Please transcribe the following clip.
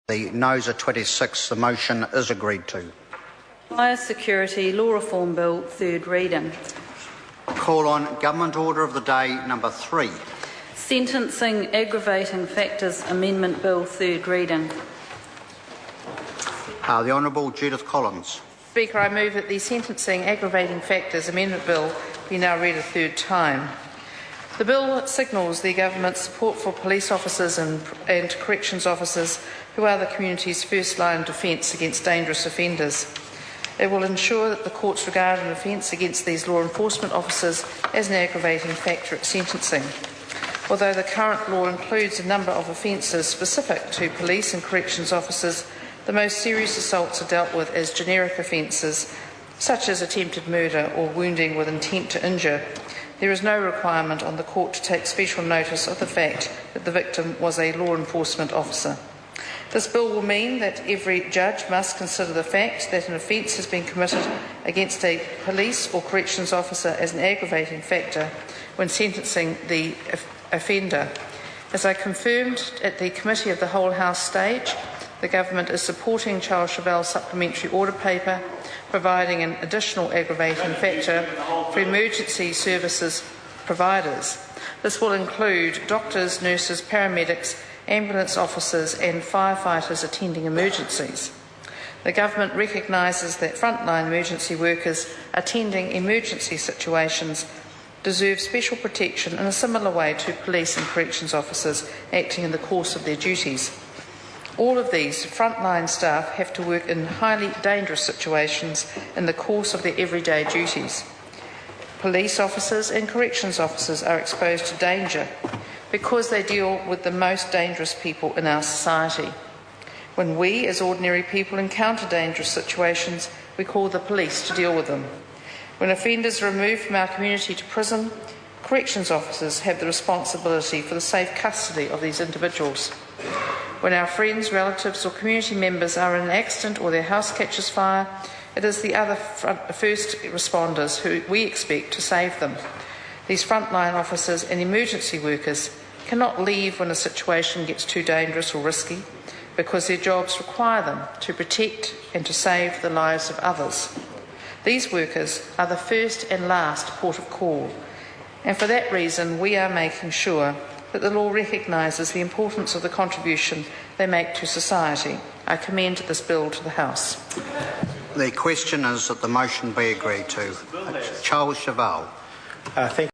The noes are 26. The motion is agreed to. Fire Security Law Reform Bill, third reading. Call on Government Order of the Day number 3. Sentencing Aggravating Factors Amendment Bill, third reading. The Honourable Judith Collins. Speaker, I move that the Sentencing Aggravating Factors Amendment Bill be now read a third time. The bill signals the government's support for police officers and corrections officers who are the community's first line of defence against dangerous offenders. It will ensure that the courts regard an offence against these law enforcement officers as an aggravating factor at sentencing. Although the current law includes a number of offences specific to police and corrections officers, the most serious assaults are dealt with as generic offences, such as attempted murder or wounding with intent to injure. There is no requirement on the court to take special notice of the fact that the victim was a law enforcement officer. This bill will mean that every judge must consider the fact that an offence has been committed against a police or corrections officer as an aggravating factor when sentencing the offender. As I confirmed at the Committee of the Whole House stage, the Government is supporting Charles Chauvel's supplementary order paper, providing an additional aggravating factor for emergency services providers. This will include doctors, nurses, paramedics, ambulance officers and firefighters attending emergencies. The Government recognises that frontline emergency workers attending emergency situations deserve special protection in a similar way to police and corrections officers acting in the course of their duties. All of these frontline staff have to work in highly dangerous situations in the course of their everyday duties. Police officers and corrections officers are exposed to danger because they deal with the most dangerous people in our society. When we, as ordinary people, encounter dangerous situations, we call the police to deal with them. When offenders are removed from our community to prison, corrections officers have the responsibility for the safe custody of these individuals. When our friends, relatives or community members are in an accident or their house catches fire, it is the other first responders who we expect to save them. These frontline officers and emergency workers cannot leave when a situation gets too dangerous or risky because their jobs require them to protect and to save the lives of others. These workers are the first and last port of call, and for that reason we are making sure that the law recognises the importance of the contribution they make to society. I commend this bill to the House. The question is that the motion be agreed to. Charles Chauvel. Thank